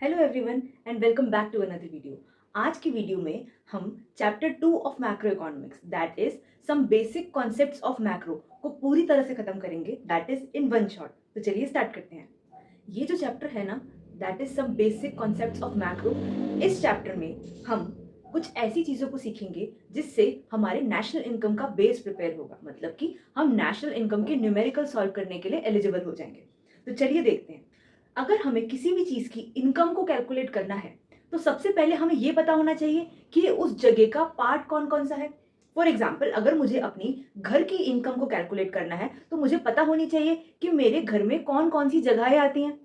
Hello everyone and welcome back to another video. आज की video में हम chapter 2 of macro economics that is some basic concepts of macro को पूरी तरह से खत्म करेंगे, that is in one shot. तो चलिए स्टार्ट करते हैं। ये जो चैप्टर है ना, that is some basic concepts of macro. इस चैप्टर में हम कुछ ऐसी चीज़ों को सीखेंगे जिससे हमारे नेशनल इनकम का बेस प्रिपेयर होगा, मतलब कि हम नेशनल इनकम के न्यूमेरिकल सॉल्व करने के लिए एलिजिबल हो जाएंगे। तो चलिए देखते हैं। अगर हमें किसी भी चीज की इनकम को कैलकुलेट करना है तो सबसे पहले हमें यह पता होना चाहिए कि उस जगह का पार्ट कौन कौन सा है। फॉर एग्जाम्पल, अगर मुझे अपनी घर की इनकम को कैलकुलेट करना है तो मुझे पता होनी चाहिए कि मेरे घर में कौन कौन सी जगहें आती हैं।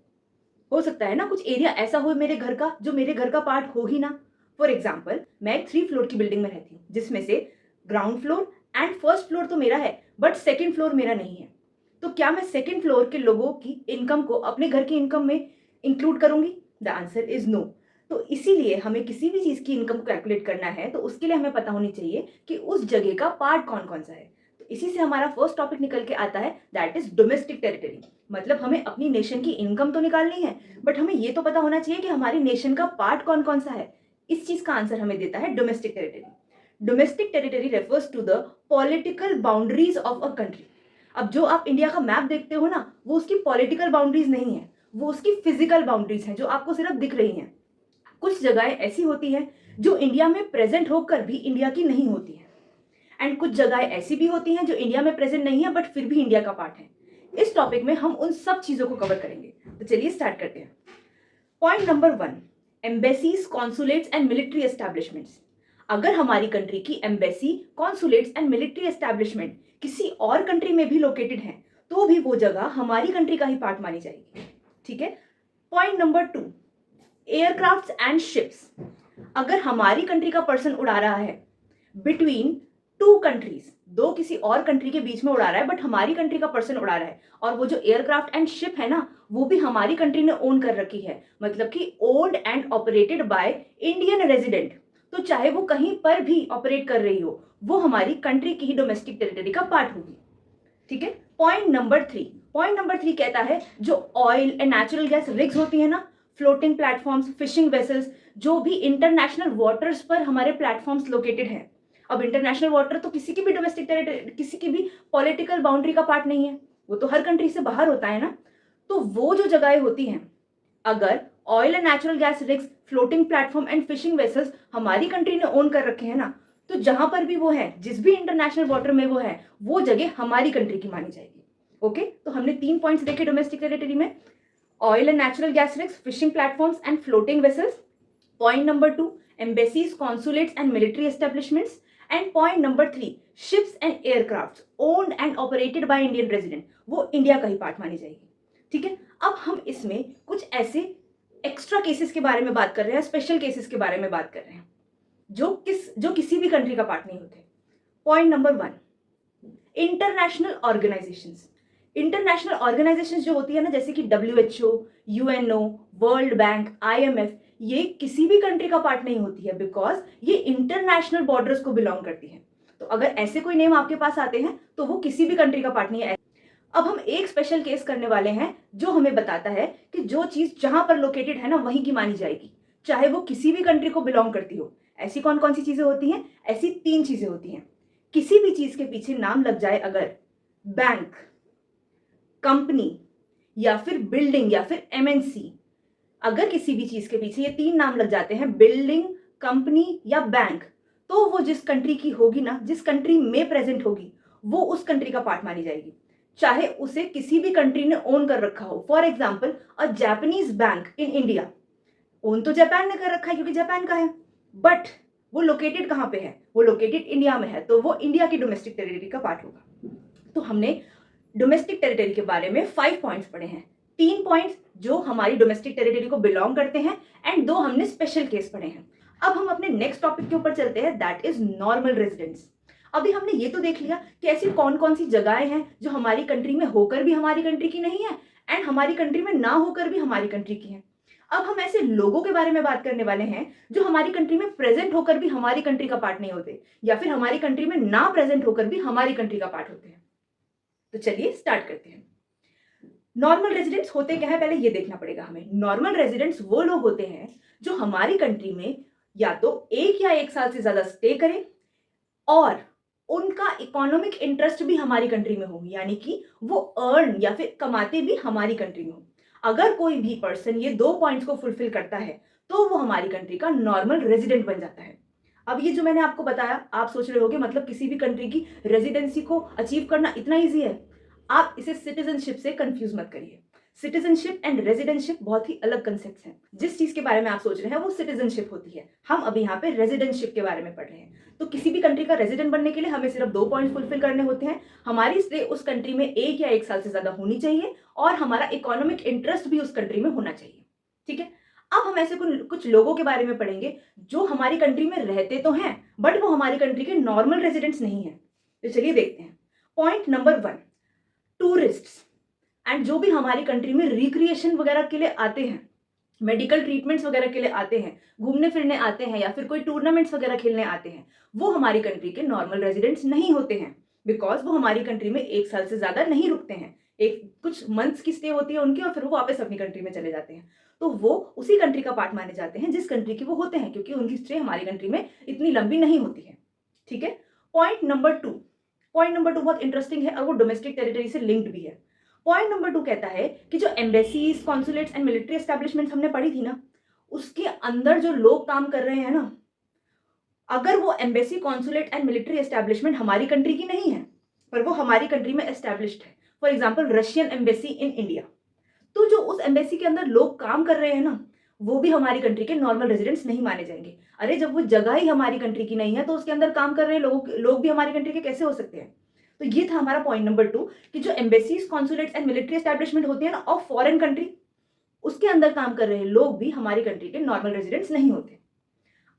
हो सकता है ना कुछ एरिया ऐसा हो मेरे घर का जो मेरे घर का पार्ट हो ही ना। फॉर एग्जाम्पल, मैं एक 3 फ्लोर की बिल्डिंग में रहती हूँ जिसमें से ground floor and first floor तो मेरा है, बट सेकेंड फ्लोर मेरा नहीं है। तो क्या मैं सेकेंड फ्लोर के लोगों की इनकम को अपने घर की इनकम में इंक्लूड करूंगी? The answer is no. तो इसीलिए हमें किसी भी चीज की इनकम को कैलकुलेट करना है तो उसके लिए हमें पता होनी चाहिए कि उस जगह का पार्ट कौन कौन सा है। तो इसी से हमारा फर्स्ट टॉपिक निकल के आता है, दैट इज डोमेस्टिक टेरिटरी। मतलब हमें अपनी नेशन की इनकम तो निकालनी है, बट हमें ये तो पता होना चाहिए कि हमारी नेशन का पार्ट कौन कौन सा है। इस चीज का आंसर हमें देता है domestic territory. Domestic territory refers to the political boundaries of a country. अब जो आप इंडिया का मैप देखते हो ना, वो उसकी पॉलिटिकल बाउंड्रीज नहीं है, वो उसकी फिजिकल बाउंड्रीज हैं जो आपको सिर्फ दिख रही हैं। कुछ जगहें ऐसी होती हैं जो इंडिया में प्रेजेंट होकर भी इंडिया की नहीं होती हैं, एंड कुछ जगहें ऐसी भी होती हैं जो इंडिया में प्रेजेंट नहीं है बट फिर भी इंडिया का पार्ट है। इस टॉपिक में हम उन सब चीजों को कवर करेंगे। तो चलिए स्टार्ट करते हैं। Point number 1, embassies, consulates and military establishments. अगर हमारी कंट्री की embassy, consulates and military establishment किसी और कंट्री में भी लोकेटेड है तो भी वो जगह हमारी कंट्री का ही पार्ट मानी जाएगी। ठीक है। Point number 2, aircrafts and ships. अगर हमारी कंट्री का पर्सन उड़ा रहा है बिटवीन 2 कंट्रीज, दो किसी और कंट्री के बीच में उड़ा रहा है बट हमारी कंट्री का पर्सन उड़ा रहा है, और वो जो एयरक्राफ्ट एंड शिप है ना वो भी हमारी कंट्री ने ओन कर रखी है, मतलब कि owned and operated by Indian resident, तो चाहे वो कहीं पर भी ऑपरेट कर रही हो वो हमारी कंट्री की ही डोमेस्टिक टेरिटरी का पार्ट होगी। ठीक है। पॉइंट नंबर 3 कहता है जो oil and natural gas rigs होती है ना, फ्लोटिंग प्लेटफॉर्म्स, फिशिंग वेसल्स, जो भी इंटरनेशनल वाटर्स पर हमारे प्लेटफॉर्म्स लोकेटेड हैं। अब इंटरनेशनल वाटर तो किसी की भी डोमेस्टिक टेरिटरी, किसी की भी पॉलिटिकल बाउंड्री का पार्ट नहीं है, वो तो हर कंट्री से बाहर होता है ना। तो वो जो जगहें होती हैं, अगर oil and natural gas rigs, floating platform and fishing vessels हमारी कंट्री ने ओन कर रखे हैं ना, तो जहां पर भी वो है, जिस भी इंटरनेशनल वाटर में वो है, वो जगह हमारी कंट्री की मानी जाएगी। ओके, तो हमने 3 पॉइंट्स देखे डोमेस्टिक टेरिटरी में, oil and natural gas rigs, fishing platforms and floating vessels. Point number 2, embassies, consulates and military establishments. And point number 3, ships and aircraft owned and operated by Indian resident, वो India का ही part मानी जाएगी। ठीक है। अब हम इसमें कुछ ऐसे एक्स्ट्रा केसेस के बारे में बात कर रहे हैं, स्पेशल केसेस के बारे में बात कर रहे हैं जो किसी भी कंट्री का पार्ट नहीं होते। Point number 1, international organisations. International organisations जो होती है ना, जैसे कि WHO, UNO, world bank, IMF, ये किसी भी कंट्री का पार्ट नहीं होती है बिकॉज ये इंटरनेशनल बॉर्डर्स को बिलोंग करती है। तो अगर ऐसे कोई नेम आपके पास आते हैं तो वो किसी भी कंट्री का पार्ट नहीं है। अब हम एक स्पेशल केस करने वाले हैं जो हमें बताता है कि जो चीज जहां पर लोकेटेड है ना वहीं की मानी जाएगी, चाहे वो किसी भी कंट्री को बिलोंग करती हो। ऐसी कौन कौन सी चीजें होती हैं? ऐसी 3 चीजें होती हैं। किसी भी चीज के पीछे नाम लग जाए, अगर बैंक, कंपनी या फिर बिल्डिंग या फिर MNC, अगर किसी भी चीज के पीछे ये 3 नाम लग जाते हैं, बिल्डिंग, कंपनी या बैंक, तो वो जिस कंट्री की होगी ना, जिस कंट्री में प्रेजेंट होगी, वो उस कंट्री का पार्ट मानी जाएगी, चाहे उसे किसी भी कंट्री ने ओन कर रखा हो। For example, a Japanese bank in India, own तो जापान ने कर रखा है क्योंकि जापान का है, बट वो लोकेटेड कहां पे है? वो लोकेटेड इंडिया में है, तो वो इंडिया की डोमेस्टिक टेरिटरी का पार्ट होगा। तो हमने डोमेस्टिक टेरिटरी के बारे में 5 पॉइंट्स पढ़े हैं। 3 पॉइंट्स जो हमारी डोमेस्टिक टेरिटरी को बिलोंग करते हैं एंड 2 हमने स्पेशल केस पढ़े हैं। अब हम अपने नेक्स्ट टॉपिक के ऊपर चलते हैं, दैट इज नॉर्मल रेजिडेंट्स। अभी हमने ये तो देख लिया कि ऐसी कौन कौन सी जगहें हैं जो हमारी कंट्री में होकर भी हमारी कंट्री की नहीं है एंड हमारी कंट्री में ना होकर भी हमारी कंट्री की है। अब हम ऐसे लोगों के बारे में बात करने वाले हैं जो हमारी कंट्री में प्रेजेंट होकर भी हमारी कंट्री का पार्ट नहीं होते, या फिर हमारी कंट्री में ना प्रेजेंट होकर भी हमारी कंट्री का पार्ट होते हैं। तो चलिए स्टार्ट करते हैं। नॉर्मल रेजिडेंट्स होते क्या है, पहले ये देखना पड़ेगा हमें। नॉर्मल रेजिडेंट्स वो लोग होते हैं जो हमारी कंट्री में या तो 1 या 1 साल से ज्यादा स्टे करें और उनका इकोनॉमिक इंटरेस्ट भी हमारी कंट्री में हो, यानी कि वो अर्न या फिर कमाते भी हमारी कंट्री में हो। अगर कोई भी पर्सन ये 2 पॉइंट्स को फुलफिल करता है तो वो हमारी कंट्री का नॉर्मल रेजिडेंट बन जाता है। अब ये जो मैंने आपको बताया, आप सोच रहे होंगे मतलब किसी भी कंट्री की रेजिडेंसी को अचीव करना इतना ईजी है। आप इसे सिटीजनशिप से कंफ्यूज मत करिए। सिटीजनशिप एंड रेजिडेंशिप बहुत ही अलग कंसेप्ट हैं। जिस चीज के बारे में आप सोच रहे हैं वो सिटीजनशिप होती है, हम अभी यहाँ पे रेजिडेंशिप के बारे में पढ़ रहे हैं। तो किसी भी कंट्री का रेजिडेंट बनने के लिए हमें सिर्फ 2 पॉइंट फुलफिल करने होते हैं। हमारी स्टे उस कंट्री में 1 या 1 साल से ज्यादा होनी चाहिए और हमारा इकोनॉमिक इंटरेस्ट भी उस कंट्री में होना चाहिए। ठीक है, अब हम ऐसे कुछ लोगों के बारे में पढ़ेंगे जो हमारी कंट्री में रहते तो हैं बट वो हमारी कंट्री के नॉर्मल रेजिडेंट्स नहीं है। तो चलिए देखते हैं। पॉइंट नंबर 1, टूरिस्ट्स एंड जो भी हमारी कंट्री में रिक्रिएशन वगैरह के लिए आते हैं, मेडिकल ट्रीटमेंट्स वगैरह के लिए आते हैं, घूमने फिरने आते हैं या फिर कोई टूर्नामेंट्स वगैरह खेलने आते हैं, वो हमारी कंट्री के नॉर्मल रेजिडेंट्स नहीं होते हैं बिकॉज वो हमारी कंट्री में 1 साल से ज्यादा नहीं रुकते हैं। एक कुछ मंथ्स की स्टे होती है उनकी और फिर वो वापस अपनी कंट्री में चले जाते हैं। तो वो उसी कंट्री का पार्ट माने जाते हैं जिस कंट्री के वो होते हैं, क्योंकि उनकी स्टे हमारी कंट्री में इतनी लंबी नहीं होती है। ठीक है, पॉइंट नंबर 2, पॉइंट नंबर 2 बहुत इंटरेस्टिंग है और वो डोमेस्टिक टेरिटरी से लिंक्ड भी है। पॉइंट नंबर 2 कहता है कि जो embassies, consulates and military establishments हमने पढ़ी थी ना, उसके अंदर जो लोग काम कर रहे हैं ना, अगर वो embassy, consulate and military establishment हमारी कंट्री की नहीं है पर वो हमारी कंट्री में एस्टैब्लिश्ड है, for example Russian embassy in India, तो जो उस एम्बेसी के अंदर लोग काम कर रहे हैं ना, वो भी हमारी कंट्री के नॉर्मल रेजिडेंट्स नहीं माने जाएंगे। अरे जब वो जगह ही हमारी कंट्री की नहीं है तो उसके अंदर काम कर रहे लोग भी हमारी कंट्री के कैसे हो सकते हैं। तो ये था हमारा पॉइंट नंबर 2 कि जो embassies, consulates and military establishment होती है ना ऑफ फॉरेन कंट्री, उसके अंदर काम कर रहे लोग भी हमारी कंट्री के नॉर्मल रेजिडेंट्स नहीं होते।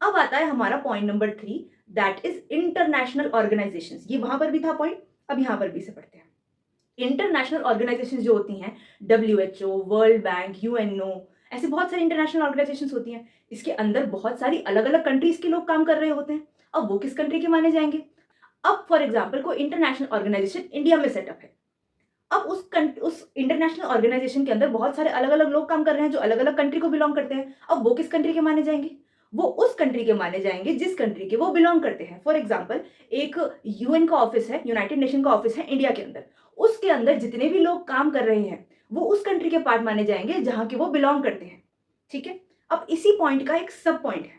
अब आता है हमारा point number 3, that is international organisations. ये वहां पर भी था पॉइंट, अब यहां पर भी से पढ़ते हैं। इंटरनेशनल ऑर्गेनाइजेशंस जो होती हैं, WHO, वर्ल्ड बैंक, UNO, ऐसे बहुत सारी इंटरनेशनल ऑर्गेनाइजेशंस होती हैं। इसके अंदर बहुत सारी अलग अलग कंट्रीज के लोग काम कर रहे होते हैं। अब वो किस कंट्री के माने जाएंगे? अब फॉर एग्जाम्पल कोई इंटरनेशनल ऑर्गेनाइजेशन इंडिया में सेटअप है, अब उस इंटरनेशनल ऑर्गेनाइजेशन के अंदर बहुत सारे अलग अलग लोग काम कर रहे हैं जो अलग अलग कंट्री को बिलोंग करते हैं। अब वो किस कंट्री के माने जाएंगे? वो उस कंट्री के माने जाएंगे जिस कंट्री के वो बिलोंग करते हैं। फॉर एग्जाम्पल एक UN का ऑफिस है, यूनाइटेड नेशन का ऑफिस है इंडिया के अंदर, उसके अंदर जितने भी लोग काम कर रहे हैं वो उस कंट्री के पार्ट माने जाएंगे जहां के वो बिलोंग करते हैं। ठीक है, अब इसी पॉइंट का एक सब पॉइंट है।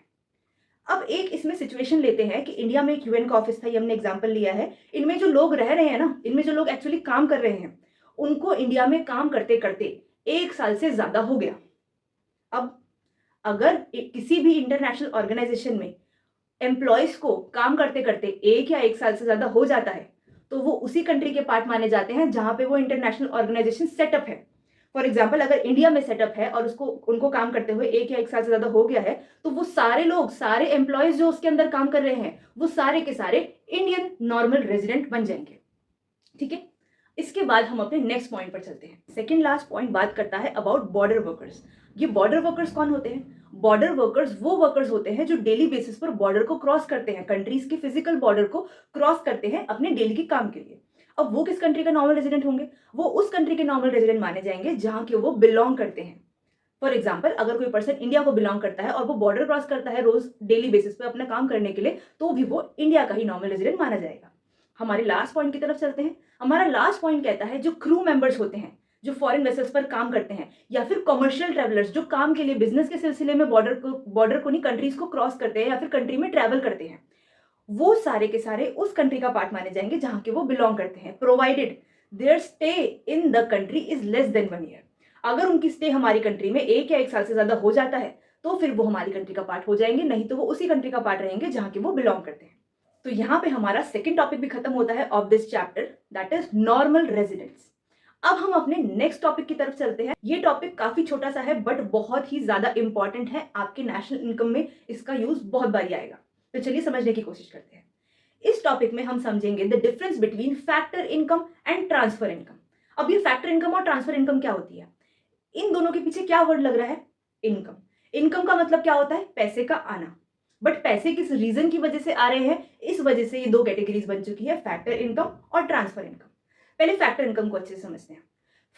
अब एक इसमें सिचुएशन लेते हैं कि इंडिया में एक UN का ऑफिस था, ये हमने एग्जांपल लिया है। इनमें जो लोग रह रहे हैं ना, इनमें जो लोग एक्चुअली काम कर रहे हैं, उनको इंडिया में काम करते करते 1 साल से ज्यादा हो गया। अब अगर किसी भी इंटरनेशनल ऑर्गेनाइजेशन में एम्प्लॉयज को काम करते करते 1 या 1 साल से ज्यादा हो जाता है तो वो उसी कंट्री के पार्ट माने जाते हैं जहां पे वो इंटरनेशनल ऑर्गेनाइजेशन सेटअप है। फॉर एग्जाम्पल अगर इंडिया में सेटअप है और उनको काम करते हुए 1 या 1 साल से ज्यादा हो गया है तो वो सारे लोग, सारे एम्प्लॉयज जो उसके अंदर काम कर रहे हैं, वो सारे के सारे इंडियन नॉर्मल रेजिडेंट बन जाएंगे। ठीक है, इसके बाद हम अपने नेक्स्ट पॉइंट पर चलते हैं। सेकंड लास्ट पॉइंट बात करता है अबाउट बॉर्डर वर्कर्स। ये बॉर्डर वर्कर्स कौन होते हैं? बॉर्डर वर्कर्स वो वर्कर्स होते हैं जो डेली बेसिस पर बॉर्डर को क्रॉस करते हैं, कंट्रीज के फिजिकल बॉर्डर को क्रॉस करते हैं अपने डेली के काम के लिए। अब वो किस कंट्री का नॉर्मल रेजिडेंट होंगे? वो उस कंट्री के नॉर्मल रेजिडेंट माने जाएंगे जहां के वो बिलोंग करते हैं। फॉर एग्जाम्पल अगर कोई पर्सन इंडिया को बिलोंग करता है और वो बॉर्डर क्रॉस करता है रोज डेली बेसिस पे अपना काम करने के लिए, तो भी वो इंडिया का ही नॉर्मल रेजिडेंट माना जाएगा। हमारे लास्ट पॉइंट की तरफ चलते हैं। हमारा लास्ट पॉइंट कहता है जो क्रू मेंबर्स होते हैं, जो फॉरेन वेसल्स पर काम करते हैं या फिर कमर्शियल ट्रैवलर्स जो काम के लिए, बिजनेस के सिलसिले में बॉर्डर को नहीं कंट्रीज को क्रॉस करते हैं या फिर कंट्री में ट्रैवल करते हैं, वो सारे के सारे उस कंट्री का पार्ट माने जाएंगे जहां के वो बिलोंग करते हैं, provided their stay in the country is less than 1 year. अगर उनकी स्टे हमारी कंट्री में 1 या 1 साल से ज्यादा हो जाता है तो फिर वो हमारी कंट्री का पार्ट हो जाएंगे, नहीं तो वो उसी कंट्री का पार्ट रहेंगे जहां के वो बिलोंग करते हैं। तो यहाँ पे हमारा सेकंड टॉपिक भी खत्म होता है of this chapter, that is normal residents. अब हम अपने नेक्स्ट टॉपिक की तरफ चलते हैं। ये टॉपिक काफी छोटा सा है बट बहुत ही ज्यादा इंपॉर्टेंट है, आपके नेशनल इनकम में इसका यूज बहुत बारी आएगा। तो चलिए समझने की कोशिश करते हैं। इस टॉपिक में हम समझेंगे the difference between factor income and transfer income. अब ये फैक्टर इनकम और ट्रांसफर इनकम क्या होती है, इन दोनों के पीछे क्या वर्ड लग रहा है? इनकम। इनकम का मतलब क्या होता है? पैसे का आना। बट पैसे किस रीजन की वजह से आ रहे हैं, इस वजह से ये 2 कैटेगरीज बन चुकी है, फैक्टर इनकम और ट्रांसफर इनकम। पहले फैक्टर इनकम को अच्छे से समझते हैं।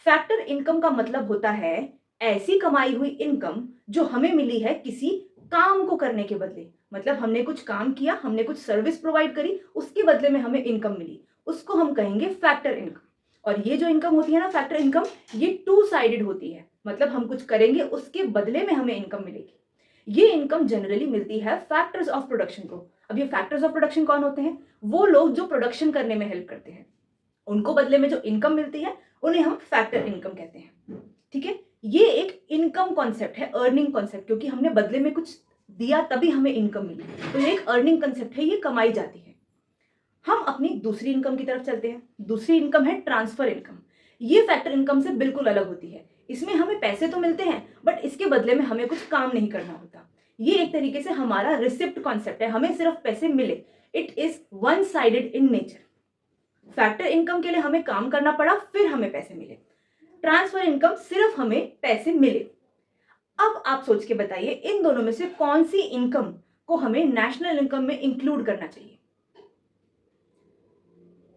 फैक्टर इनकम का मतलब होता है ऐसी कमाई हुई इनकम जो हमें मिली है किसी काम को करने के बदले। मतलब हमने कुछ काम किया, हमने कुछ सर्विस प्रोवाइड करी, उसके बदले में हमें इनकम मिली, उसको हम कहेंगे फैक्टर इनकम। और ये जो इनकम होती है ना, फैक्टर इनकम, ये टू साइडेड होती है। मतलब हम कुछ करेंगे, उसके बदले में हमें इनकम मिलेगी। ये इनकम जनरली मिलती है फैक्टर्स ऑफ प्रोडक्शन को। अब ये फैक्टर्स ऑफ प्रोडक्शन कौन होते हैं? वो लोग जो प्रोडक्शन करने में हेल्प करते हैं, उनको बदले में जो इनकम मिलती है उन्हें हम फैक्टर इनकम कहते हैं। ठीक है, ये एक इनकम कॉन्सेप्ट है, अर्निंग कॉन्सेप्ट, क्योंकि हमने बदले में कुछ दिया तभी हमें इनकम मिली। तो ये एक अर्निंग कॉन्सेप्ट है, ये कमाई जाती है। हम अपनी दूसरी इनकम की तरफ चलते हैं। दूसरी इनकम है ट्रांसफर इनकम। ये फैक्टर इनकम से बिल्कुल अलग होती है। इसमें हमें पैसे तो मिलते हैं, बट इसके बदले में हमें कुछ काम नहीं करना होता। ये एक तरीके से हमारा रिसिप्ट कॉन्सेप्ट है, हमें सिर्फ पैसे मिले। It is one sided in nature. Factor income के लिए हमें काम करना पड़ा, फिर हमें पैसे मिले। ट्रांसफर इनकम सिर्फ हमें पैसे मिले। अब आप सोच के बताइए, इन दोनों में से कौन सी इनकम को हमें नेशनल इनकम में इंक्लूड करना चाहिए?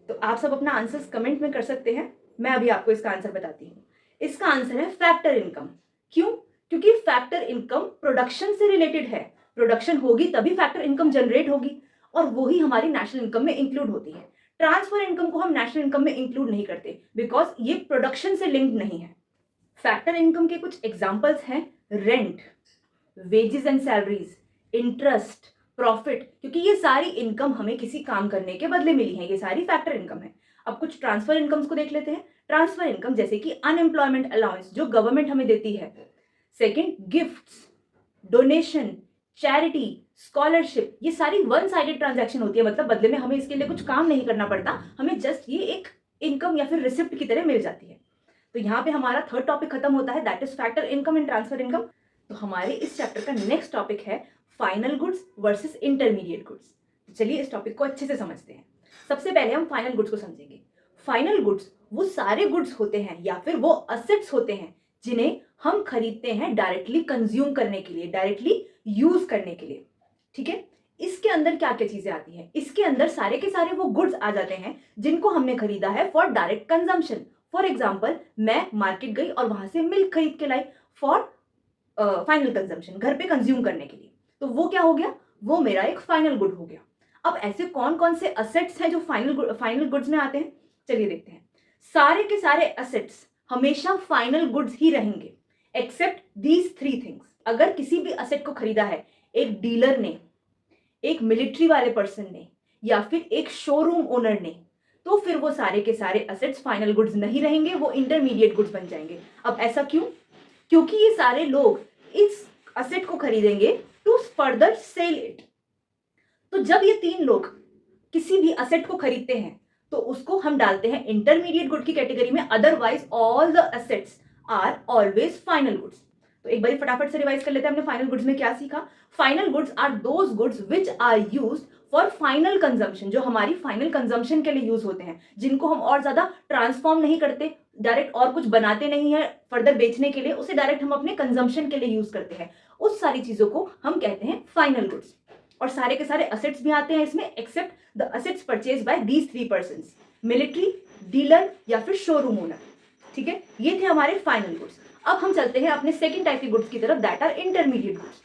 तो आप सब अपना आंसर्स कमेंट में कर सकते हैं। मैं अभी आपको इसका आंसर बताती हूँ। इसका आंसर है फैक्टर इनकम। क्यों? क्योंकि फैक्टर इनकम प्रोडक्शन से रिलेटेड है। प्रोडक्शन होगी तभी फैक्टर इनकम जनरेट होगी, और वही हमारी नेशनल इनकम में इंक्लूड होती है। ट्रांसफर इनकम को हम नेशनल इनकम में इंक्लूड नहीं करते, बिकॉज ये प्रोडक्शन से लिंक्ड नहीं है। फैक्टर इनकम के कुछ एग्जाम्पल्स हैं: rent, wages and salaries, interest, profit, क्योंकि ये सारी इनकम हमें किसी काम करने के बदले मिली है। ये सारी फैक्टर इनकम है। अब कुछ ट्रांसफर इनकम्स को देख लेते हैं। ट्रांसफर इनकम जैसे कि अनएम्प्लॉयमेंट अलाउंस जो गवर्नमेंट हमें देती है। Second, gifts, donation, charity, scholarship, ये सारी वन साइडेड ट्रांजैक्शन होती है। मतलब बदले में हमें इसके लिए कुछ काम नहीं करना पड़ता, हमें जस्ट ये एक इनकम या फिर रिसिप्ट की तरह मिल जाती है। तो यहाँ पे हमारा थर्ड टॉपिक खत्म होता है, that is factor income and transfer income. तो हमारे इस चैप्टर का नेक्स्ट टॉपिक है final goods versus intermediate goods. तो चलिए इस टॉपिक को अच्छे से समझते हैं। सबसे पहले हम फाइनल गुड्स को समझेंगे। फाइनल गुड्स वो सारे गुड्स होते हैं या फिर वो असेट्स होते हैं जिन्हें हम खरीदते हैं डायरेक्टली कंज्यूम करने के लिए, डायरेक्टली यूज करने के लिए। ठीक है, इसके अंदर क्या क्या चीजें आती हैं? इसके अंदर सारे के सारे वो गुड्स आ जाते हैं जिनको हमने खरीदा है for direct consumption. For example, मैं मार्केट गई और वहां से मिल्क खरीद के लाई फॉर फाइनल कंजम्पशन, घर पे कंज्यूम करने के लिए। तो वो क्या हो गया? वो मेरा एक फाइनल गुड हो गया। अब ऐसे कौन कौन से असेट्स हैं जो फाइनल गुड्स में आते हैं? चलिए देखते हैं। सारे के सारे असेट्स हमेशा फाइनल गुड्स ही रहेंगे एक्सेप्ट दीज थ्री थिंग्स। अगर किसी भी असेट को खरीदा है एक डीलर ने, एक मिलिट्री वाले पर्सन ने, या फिर एक शोरूम ओनर ने, तो फिर वो सारे के सारे असेट्स फाइनल गुड्स नहीं रहेंगे, वो इंटरमीडिएट गुड्स बन जाएंगे। अब ऐसा क्यों? क्योंकि ये सारे लोग इस असेट को खरीदेंगे टू फर्दर सेल इट। तो जब ये तीन लोग किसी भी असेट को खरीदते हैं तो उसको हम डालते हैं इंटरमीडिएट गुड की कैटेगरी में। Otherwise all the assets are always final goods. तो एक बार फटाफट से रिवाइज कर लेते हैं हमने फाइनल गुड्स में क्या सीखा। Final goods are those goods which are used for final consumption, जो हमारी फाइनल कंजम्पशन के लिए यूज होते हैं, जिनको हम और ज्यादा ट्रांसफॉर्म नहीं करते, डायरेक्ट और कुछ बनाते नहीं है फर्दर बेचने के लिए, उसे डायरेक्ट हम अपने कंजम्पशन के लिए यूज करते हैं। उस सारी चीजों को हम कहते हैं फाइनल गुड्स। और सारे के सारे असेट्स भी आते हैं इसमें except the assets purchase by these three persons, military, dealer या फिर शोरूम ओनर। ठीक है, ये थे हमारे फाइनल गुड्स। अब हम चलते हैं अपने सेकंड टाइप के गुड्स की तरफ, दैट आर इंटरमीडिएट गुड्स।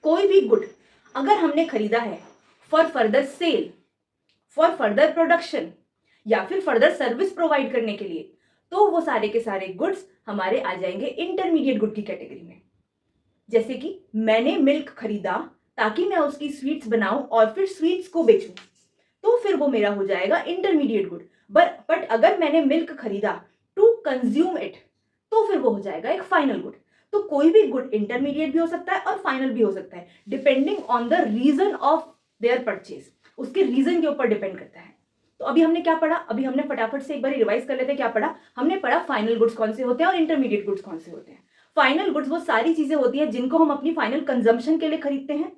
कोई भी गुड अगर हमने खरीदा है for further sale, for further production या फिर फर्दर सर्विस प्रोवाइड करने के लिए, तो वो सारे के सारे गुड्स हमारे आ जाएंगे इंटरमीडिएट गुड की कैटेगरी में। जैसे कि मैंने मिल्क खरीदा ताकि मैं उसकी स्वीट्स बनाऊं और फिर स्वीट्स को बेचूं, तो फिर वो मेरा हो जाएगा इंटरमीडिएट गुड। बट अगर मैंने मिल्क खरीदा टू कंज्यूम इट, तो फिर वो हो जाएगा एक फाइनल गुड। तो कोई भी गुड इंटरमीडिएट भी हो सकता है और फाइनल भी हो सकता है, depending on the reason of their purchase. उसके रीजन के ऊपर डिपेंड करता है। तो अभी हमने क्या पढ़ा? अभी हमने फटाफट से एक बार रिवाइज कर लेते हैं क्या पढ़ा। हमने पढ़ा फाइनल गुड्स कौन से होते हैं और इंटरमीडिएट गुड्स कौन से होते हैं। फाइनल गुड्स वो सारी चीजें होती हैं जिनको हम अपनी फाइनल कंजम्पशन के लिए खरीदते हैं,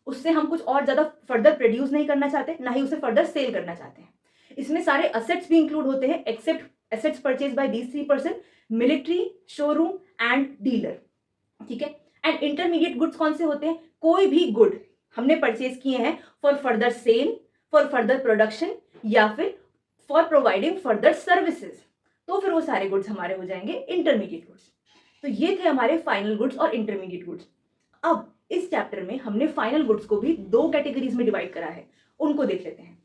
उससे हम कुछ और ज्यादा फर्दर प्रोड्यूस नहीं करना चाहते, ना ही उसे फर्दर सेल करना चाहते हैं। इसमें सारे असेट्स भी इंक्लूड होते हैं except assets purchase by these three person, military, showroom and dealer. ठीक है, एंड इंटरमीडिएट गुड्स कौन से होते हैं? कोई भी गुड हमने परचेज किए हैं for further sale, for further production या फिर फॉर प्रोवाइडिंग फर्दर सर्विसेज। तो फिर वो सारे गुड्स हमारे हो जाएंगे इंटरमीडिएट गुड्स। तो ये थे हमारे फाइनल गुड्स और इंटरमीडिएट गुड्स। अब इस चैप्टर में हमने फाइनल गुड्स को भी दो कैटेगरीज में डिवाइड करा है, उनको देख लेते हैं।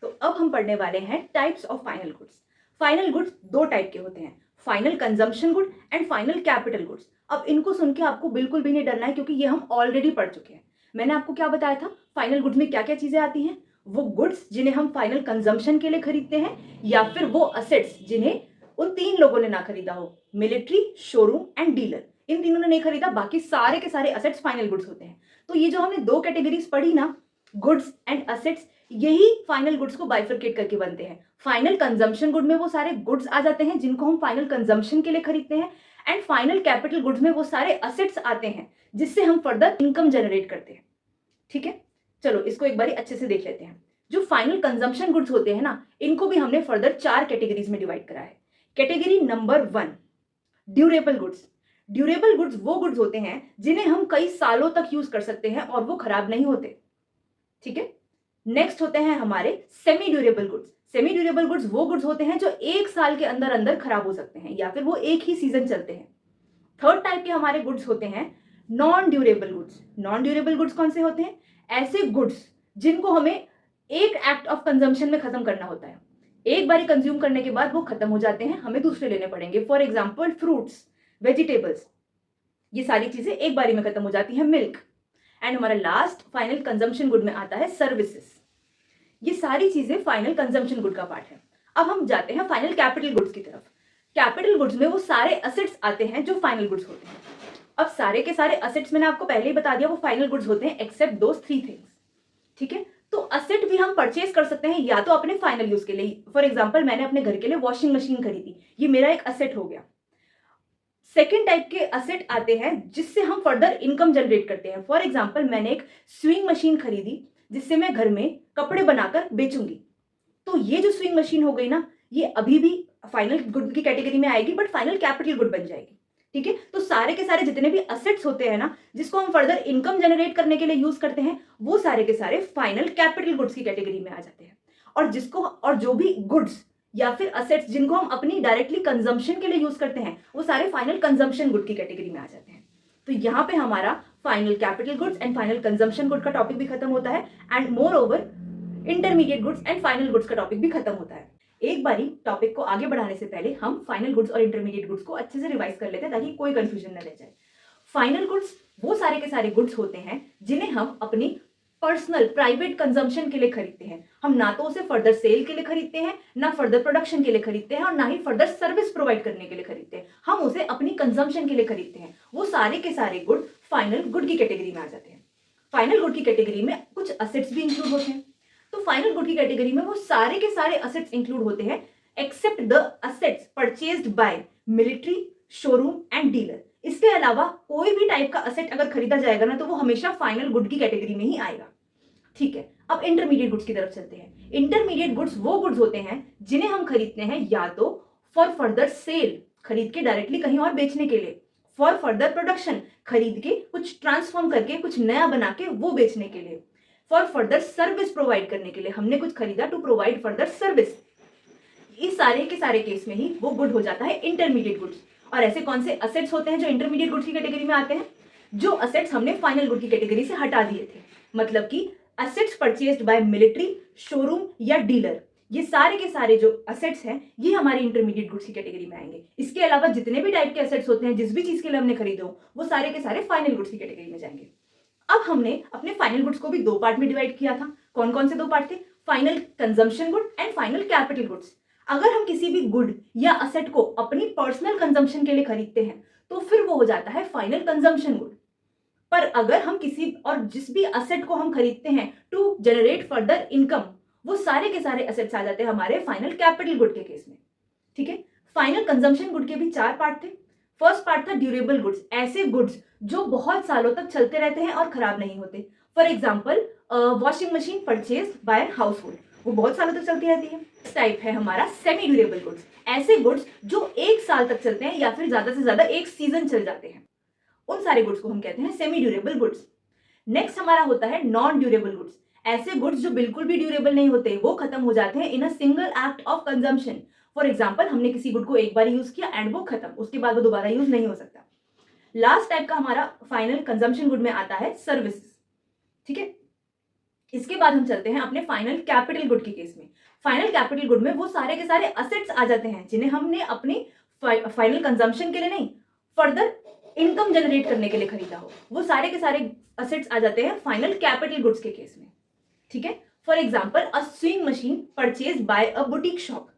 तो अब हम पढ़ने वाले हैं types of final goods. Final goods दो टाइप के होते हैं, final consumption good and final capital goods. अब इनको सुन के आपको बिल्कुल भी नहीं डरना है, क्योंकि ये हम ऑलरेडी पढ़ चुके हैं। मैंने आपको क्या बताया था, फाइनल गुड्स में क्या क्या चीजें आती हैं, वो गुड्स जिन्हें हम फाइनल कंजम्पशन के लिए खरीदते हैं, या फिर वो असेट्स जिन्हें उन तीन लोगों ने ना खरीदा हो, मिलिट्री, शोरूम एंड डीलर। इन तीनों ने नहीं खरीदा, बाकी सारे के सारे असेट्स फाइनल गुड्स होते हैं। तो ये जो हमने दो कैटेगरीज पढ़ी ना, गुड्स एंड असेट्स, यही फाइनल गुड्स को बाइफरकेट करके बनते हैं। फाइनल कंजम्पशन गुड में वो सारे गुड्स आ जाते हैं जिनको हम फाइनल कंजम्पशन के लिए खरीदते हैं, एंड फाइनल कैपिटल गुड्स में वो सारे असेट्स आते हैं जिससे हम फर्दर इनकम जनरेट करते हैं। ठीक है, चलो इसको एक बार अच्छे से देख लेते हैं। जो फाइनल कंजम्पशन गुड्स होते हैं ना, इनको भी हमने फर्दर चार कैटेगरीज में डिवाइड करा है। Category number 1, durable goods. Durable goods वो गुड्स होते हैं जिन्हें हम कई सालों तक यूज कर सकते हैं और वो खराब नहीं होते। ठीक है, नेक्स्ट होते हैं हमारे semi durable goods. Semi durable goods वो गुड्स होते हैं जो एक साल के अंदर अंदर खराब हो सकते हैं या फिर वो एक ही सीजन चलते हैं। थर्ड टाइप के हमारे गुड्स होते हैं non durable goods. Non durable goods कौन से होते हैं, ऐसे गुड्स जिनको हमें एक एक्ट ऑफ कंजम्पशन में खत्म करना होता है, एक बार कंज्यूम करने के बाद वो खत्म हो जाते हैं, हमें दूसरे लेने पड़ेंगे। फॉर एग्जाम्पल फ्रूट्स, वेजिटेबल्स, ये सारी चीजें एक बारी में खत्म हो जाती है। मिल्क। एंड हमारा लास्ट फाइनल कंजम्पशन गुड में आता है सर्विसेज। ये सारी चीजें फाइनल कंजम्पशन गुड का पार्ट है। अब हम जाते हैं फाइनल कैपिटल गुड्स की तरफ। कैपिटल गुड्स में वो सारे असेट्स आते हैं जो फाइनल गुड्स होते हैं। अब सारे के सारे असेट्स मैंने आपको पहले ही बता दिया वो फाइनल गुड्स होते हैं, एक्सेप्ट दोस 3 थिंग्स। ठीक है, तो असेट भी हम परचेज कर सकते हैं या तो अपने फाइनल यूज के लिए। फॉर एग्जाम्पल मैंने अपने घर के लिए वॉशिंग मशीन खरीदी, ये मेरा एक असेट हो गया। सेकेंड टाइप के असेट आते हैं जिससे हम फर्दर इनकम जनरेट करते हैं। फॉर एग्जाम्पल मैंने एक स्विंग मशीन खरीदी जिससे मैं घर में कपड़े बनाकर बेचूंगी। तो ये जो स्विंग मशीन हो गई ना, ये अभी भी फाइनल गुड की कैटेगरी में आएगी, बट फाइनल कैपिटल गुड बन जाएगी। ठीक है, तो सारे के सारे जितने भी असेट्स होते हैं ना, जिसको हम फर्दर इनकम जनरेट करने के लिए यूज करते हैं, वो सारे के सारे फाइनल कैपिटल गुड्स की कैटेगरी में आ जाते हैं। और जो भी गुड्स या फिर असेट्स जिनको हम अपनी डायरेक्टली कंजम्पशन के लिए यूज करते हैं, वो सारे फाइनल कंजम्पशन गुड की कैटेगरी में आ जाते हैं। तो यहाँ पे हमारा final capital goods and final consumption good का टॉपिक भी खत्म होता है, and more over intermediate goods and final goods का टॉपिक भी खत्म होता है। एक बारी टॉपिक को आगे बढ़ाने से पहले हम फाइनल गुड्स और इंटरमीडिएट गुड्स को अच्छे से रिवाइज कर लेते हैं ताकि कोई कंफ्यूजन न रह जाए। फाइनल गुड्स वो सारे के सारे गुड्स होते हैं जिन्हें हम अपनी पर्सनल प्राइवेट कंजम्पशन के लिए खरीदते हैं। हम ना तो उसे फर्दर सेल के लिए खरीदते हैं, ना फर्दर प्रोडक्शन के लिए खरीदते हैं, और ना ही फर्दर सर्विस प्रोवाइड करने के लिए खरीदते हैं। हम उसे अपनी कंजम्पशन के लिए खरीदते हैं। वो सारे के सारे गुड फाइनल गुड की कैटेगरी में आ जाते हैं। फाइनल गुड की कैटेगरी में कुछ असेट्स भी इंक्लूड होते हैं। तो फाइनल गुड की कैटेगरी में वो सारे के सारे असेट्स इंक्लूड होते हैं except the assets purchased by military, showroom and dealer. इसके अलावा कोई भी टाइप का असेट अगर खरीदा जाएगा ना, तो वो हमेशा फाइनल गुड की कैटेगरी में ही आएगा। ठीक है, अब इंटरमीडिएट गुड्स की तरफ चलते हैं। इंटरमीडिएट गुड्स वो गुड्स होते हैं जिन्हें हम खरीदते हैं या तो फॉर फर्दर सेल, खरीद के डायरेक्टली कहीं और बेचने के लिए, फॉर फर्दर प्रोडक्शन, खरीद के कुछ ट्रांसफॉर्म करके कुछ नया बना के वो बेचने के लिए, फॉर फर्दर सर्विस प्रोवाइड करने के लिए, हमने कुछ खरीदा टू प्रोवाइड फर्दर सर्विस। इस सारे के सारे केस में ही वो गुड हो जाता है इंटरमीडिएट गुड्स। और ऐसे कौन से असेट्स होते हैं जो इंटरमीडिएट गुड्स की कैटेगरी में आते हैं? जो असेट्स हमने फाइनल गुड की कैटेगरी से हटा दिए थे, मतलब कि assets purchased by military, showroom या डीलर, ये सारे के सारे जो असेट्स हैं ये हमारी इंटरमीडिएट गुड्स की कैटेगरी में आएंगे। इसके अलावा जितने भी टाइप के असेट्स होते हैं, जिस भी चीज के लिए हमने खरीदे हो, वो सारे के सारे फाइनल गुड्स की कैटेगरी में जाएंगे। अब हमने अपने फाइनल गुड्स को भी दो पार्ट में डिवाइड किया था। कौन कौन से दो पार्ट थे? Final consumption good and final capital goods. अगर हम किसी भी गुड या असेट को अपनी पर्सनल कंजम्पशन के लिए खरीदते हैं तो फिर वो हो जाता है फाइनल कंजम्पशन गुड। पर अगर हम किसी और जिस भी असेट को हम खरीदते हैं टू जनरेट फर्दर इनकम, वो सारे के सारे असेट्स आ जाते हैं हमारे फाइनल कैपिटल गुड के केस में। ठीक है, फाइनल कंजम्पशन गुड के भी चार पार्ट थे। फर्स्ट पार्ट था ड्यूरेबल गुड्स, ऐसे गुड्स जो बहुत सालों तक चलते रहते हैं और खराब नहीं होते। For example washing machine purchase by house hold, वो बहुत सालों तक चलती रहती है। इस टाइप है हमारा सेमी ड्यूरेबल गुड्स, ऐसे गुड्स जो एक साल तक चलते हैं या फिर ज्यादा से ज्यादा एक सीजन चल जाते हैं, उन सारे गुड्स को हम कहते हैं सेमी ड्यूरेबल गुड्स। नेक्स्ट हमारा होता है नॉन ड्यूरेबल गुड्स, ऐसे गुड्स जो बिल्कुल भी ड्यूरेबल नहीं होते, वो खत्म हो जाते हैं in a single act of consumption. For example हमने किसी गुड को एक बार यूज किया एंड वो खत्म, उसके बाद वो दोबारा यूज नहीं हो सकता। लास्ट टाइप का हमारा फाइनल कंजम्पशन गुड में आता है सर्विसेज, ठीक है। इसके बाद हम चलते हैं अपने फाइनल कैपिटल गुड के केस में। फाइनल कैपिटल गुड में वो सारे के सारे असेट्स आ जाते हैं जिन्हें हमने अपने फाइनल कंजम्पशन के लिए नहीं, फर्दर इनकम जनरेट करने के लिए खरीदा हो। वो सारे के सारे असेट्स आ जाते हैं फाइनल कैपिटल गुड्स के केस में, ठीक है। For example a swing machine purchase by a boutique shop.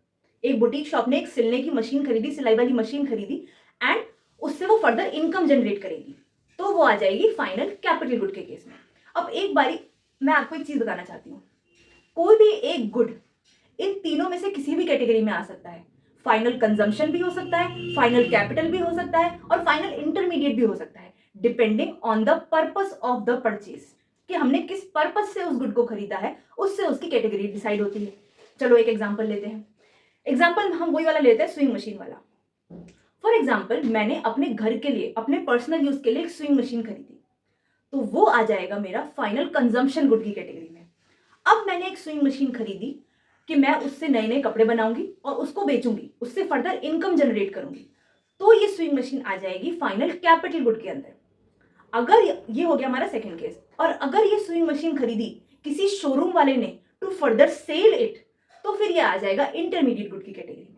एक बुटीक शॉप ने एक सिलने की मशीन खरीदी, सिलाई वाली मशीन खरीदी एंड उससे वो फर्दर इनकम जनरेट करेगी, तो वो आ जाएगी फाइनल कैपिटल गुड के केस में। अब एक बारी मैं आपको एक चीज बताना चाहती हूँ, कोई भी एक गुड इन तीनों में से किसी भी कैटेगरी में आ सकता है। फाइनल कंजम्पशन भी हो सकता है, फाइनल कैपिटल भी हो सकता है और फाइनल इंटरमीडिएट भी हो सकता है, depending on the purpose of the purchase, कि हमने किस पर्पस से उस गुड को खरीदा है, उससे उसकी कैटेगरी डिसाइड होती है। चलो एक एग्जांपल लेते हैं। एग्जांपल हम वही वाला लेते हैं, स्विंग मशीन वाला। फॉर एग्जांपल मैंने अपने घर के लिए, अपने पर्सनल यूज के लिए एक स्विंग मशीन खरीदी, तो वो आ जाएगा मेरा फाइनल कंजम्पशन गुड की कैटेगरी में। अब मैंने एक स्विंग मशीन खरीदी कि मैं उससे नए नए कपड़े बनाऊंगी और उसको बेचूंगी, उससे फर्दर इनकम जनरेट करूंगी, तो ये स्विंग मशीन आ जाएगी फाइनल कैपिटल गुड के अंदर। अगर ये हो गया हमारा सेकंड केस, और अगर ये स्विंग मशीन खरीदी किसी शोरूम वाले ने टू फर्दर सेल इट, तो फिर ये आ जाएगा इंटरमीडिएट गुड की कैटेगरी में।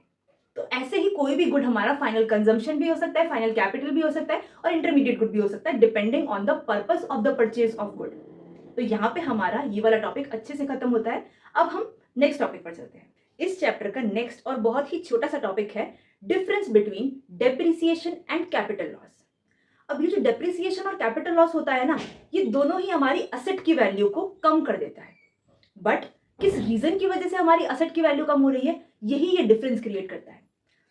तो ऐसे ही कोई भी गुड हमारा फाइनल कंजम्पशन भी हो सकता है, फाइनल कैपिटल भी हो सकता है और इंटरमीडिएट गुड भी हो सकता है, depending on the purpose of the purchase of good. तो यहाँ पे हमारा ये वाला टॉपिक अच्छे से खत्म होता है। अब हम नेक्स्ट टॉपिक पर चलते हैं। इस चैप्टर का नेक्स्ट और बहुत ही छोटा सा टॉपिक है difference between depreciation and capital loss. अब ये जो डेप्रिसिएशन और कैपिटल लॉस होता है ना, ये दोनों ही हमारी असेट की वैल्यू को कम कर देता है, बट किस रीजन की वजह से हमारी असेट की वैल्यू कम हो रही है, यही ये डिफरेंस क्रिएट करता है।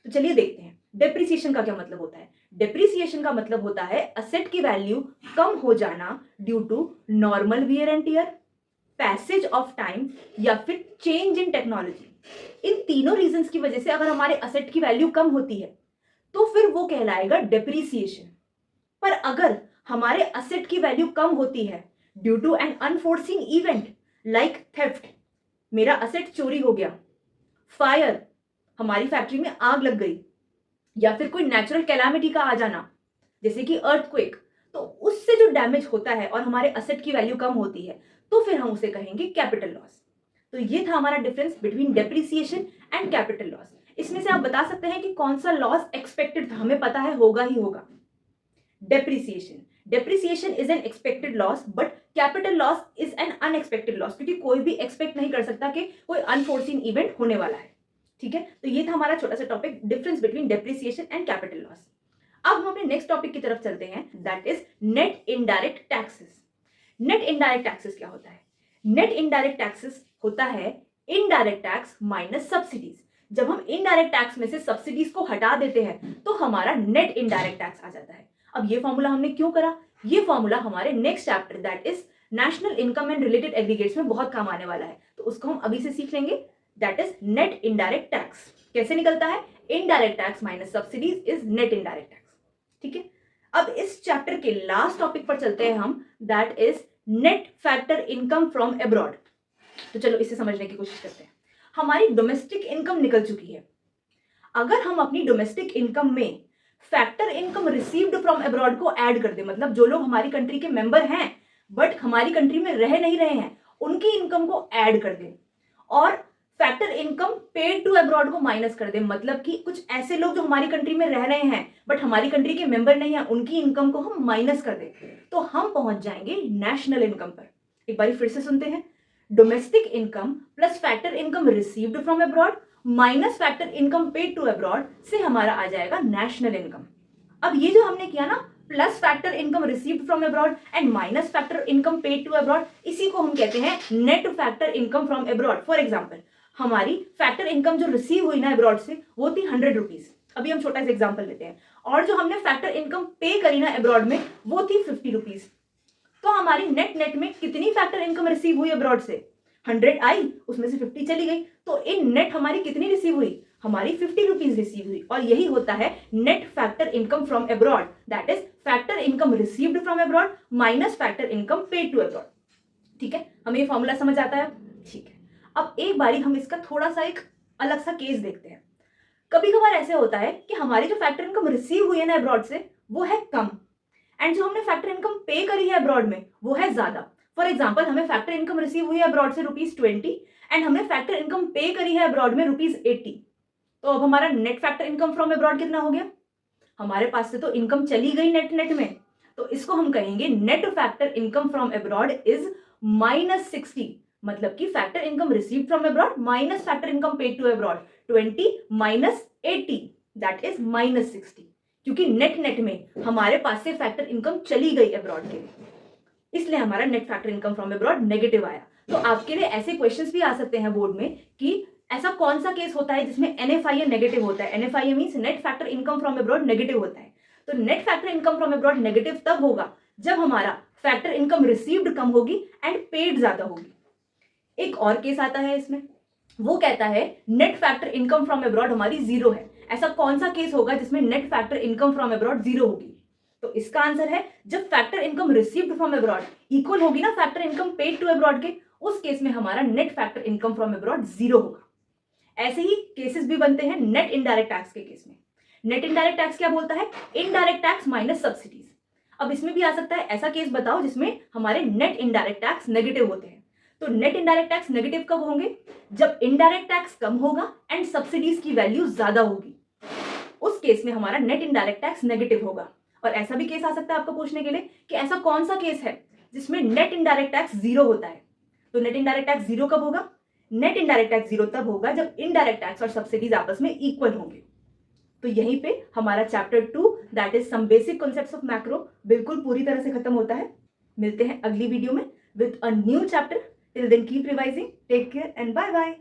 तो चलिए देखते हैं डेप्रिसिएशन का क्या मतलब होता है। डेप्रिसिएशन का मतलब होता है असेट की वैल्यू कम हो जाना due to normal wear and tear, passage of time या फिर चेंज इन टेक्नोलॉजी। इन तीनों रीजंस की वजह से अगर हमारे असेट की वैल्यू कम होती है तो फिर वो कहलाएगा डेप्रिसिएशन। पर अगर हमारे असेट की वैल्यू कम होती है due to an unforeseen event like theft, मेरा असेट चोरी हो गया, फायर, हमारी फैक्ट्री में आग लग गई, या फिर कोई नेचुरल कैलामिटी का आ जाना जैसे कि अर्थक्वेक, तो उससे जो डैमेज होता है और हमारे असेट की वैल्यू कम होती है, तो फिर हम उसे कहेंगे कैपिटल लॉस। तो ये था हमारा difference between depreciation and capital loss. इसमें से आप बता सकते हैं कि कौन सा लॉस एक्सपेक्टेड था, हमें पता है होगा ही होगा। Depreciation is an expected loss but capital loss is an unexpected loss, क्योंकि कोई भी एक्सपेक्ट नहीं कर सकता कि कोई अनफोर्सीन इवेंट होने वाला है, ठीक है। तो ये था हमारा छोटा सा topic, difference between depreciation and capital loss. अब हम अपने नेक्स्ट टॉपिक की तरफ चलते हैं, that is net indirect taxes. Net indirect taxes क्या होता है? नेट इनडायरेक्ट टैक्सेस होता है इनडायरेक्ट टैक्स माइनस सब्सिडीज। जब हम इनडायरेक्ट टैक्स में से सब्सिडीज को हटा देते हैं तो हमारा नेट इनडायरेक्ट टैक्स आ जाता है। अब ये फॉर्मूला हमने क्यों करा? ये फॉर्मूला हमारे next chapter that is national income and related aggregates में बहुत काम आने वाला है, तो उसको हम अभी से सीख लेंगे। That is net indirect tax कैसे निकलता है? Indirect tax minus subsidies is net indirect tax, ठीक है। अब इस चैप्टर के लास्ट टॉपिक पर चलते हैं हम, that is net factor income from abroad. तो चलो इसे समझने की कोशिश करते हैं। हमारी डोमेस्टिक इनकम निकल चुकी है, अगर हम अपनी डोमेस्टिक इनकम में factor income received from abroad को ऐड कर दे, मतलब जो लोग हमारी कंट्री के मेंबर हैं बट हमारी कंट्री में रह नहीं रहे हैं, उनकी इनकम को ऐड कर दे, और factor income paid to abroad को माइनस कर दे, मतलब कि कुछ ऐसे लोग जो हमारी कंट्री में रह रहे हैं बट हमारी कंट्री के मेंबर नहीं है, उनकी इनकम को हम माइनस कर दे, तो हम पहुंच जाएंगे नेशनल इनकम पर। एक बार फिर से सुनते हैं, domestic income plus factor income received from abroad minus factor income paid to abroad से हमारा आ जाएगा नेशनल इनकम। अब ये जो हमने किया ना, plus factor income received from abroad and minus factor income paid to abroad, इसी को हम कहते हैं net factor income from abroad. For example हमारी फैक्टर इनकम जो रिसीव हुई ना अब्रॉड से, वो थी 100 रुपीज। अभी हम छोटा सा एग्जाम्पल लेते हैं, और जो हमने फैक्टर इनकम पे करी ना अब्रॉड में, वो थी 50 रुपीज। तो हमारी नेट में कितनी फैक्टर इनकम रिसीव हुई अब्रॉड से? 100 आई, उसमें से 50 चली गई, तो इन नेट हमारी कितनी रिसीव हुई? हमारी 50 रुपीज रिसीव हुई। और यही होता है net factor income from abroad, that is factor income received from abroad minus factor income paid to abroad, ठीक है। हमें ये फॉर्मूला समझ आता है, ठीक है। अब एक बारी हम इसका थोड़ा सा एक अलग सा केस देखते हैं। कभी कभार ऐसे होता है कि हमारी जो फैक्टर इनकम रिसीव हुई है ना अब्रॉड से वो है कम, एंड जो हमने फैक्टर इनकम पे करी है अब्रॉड में वो है ज्यादा। फॉर एग्जाम्पल हमें फैक्टर इनकम रिसीव हुई है अब्रॉड से ₹20 एंड हमने फैक्टर इनकम पे करी है अब्रॉड में ₹80। तो अब हमारा net factor income from abroad कितना हो गया? हमारे पास से तो इनकम चली गई नेट नेट में, तो इसको हम कहेंगे net factor income from abroad is -60। मतलब कि factor income receive from abroad minus factor income paid to abroad, 20 minus 80 that is -60, क्योंकि नेट नेट में हमारे पास से फैक्टर इनकम चली गई अब्रॉड के, इसलिए हमारा net factor income from abroad negative आया। तो आपके लिए ऐसे क्वेश्चंस भी आ सकते हैं बोर्ड में कि ऐसा कौन सा केस होता है जिसमें NFIA नेगेटिव होता है। NFIA means net factor income from abroad negative होता है। तो net factor income from abroad negative तब होगा जब हमारा फैक्टर इनकम रिसीव्ड कम होगी एंड पेड ज्यादा होगी। एक और केस आता है इसमें, वो कहता है net factor income from abroad हमारी जीरो है। ऐसा कौन सा केस होगा जिसमें net factor income from abroad zero होगी? तो इसका आंसर है जब factor income received from abroad equal होगी ना factor income paid to abroad के, उस केस में हमारा net factor income from abroad zero होगा। ऐसे ही केसेस भी बनते हैं नेट इनडायरेक्ट टैक्स के केस में। नेट इनडायरेक्ट टैक्स क्या बोलता है? Indirect tax minus subsidies. अब इसमें भी आ सकता है ऐसा केस बताओ जिसमें हमारे नेट इनडायरेक्ट टैक्स नेगेटिव होते हैं। तो नेट इनडायरेक्ट टैक्स नेगेटिव कब होंगे? जब इनडायरेक्ट टैक्स कम होगा एंड सब्सिडीज की वैल्यू ज्यादा होगी, उस केस में हमारा नेट इनडायरेक्ट टैक्स नेगेटिव होगा। और ऐसा भी केस आ सकता है आपको पूछने के लिए कि ऐसा कौन सा केस है जिसमें नेट इनडायरेक्ट टैक्स जीरो होता है। तो नेट इनडायरेक्ट टैक्स जीरो कब होगा? नेट इनडायरेक्ट टैक्स जीरो तब होगा जब इनडायरेक्ट टैक्स और सब्सिडीज आपस में इक्वल होंगे। तो यहीं पे हमारा chapter 2 that is some basic concepts of macro बिल्कुल पूरी तरह से खत्म होता है। मिलते हैं अगली वीडियो में with a new chapter. Till then keep revising, take care and bye bye.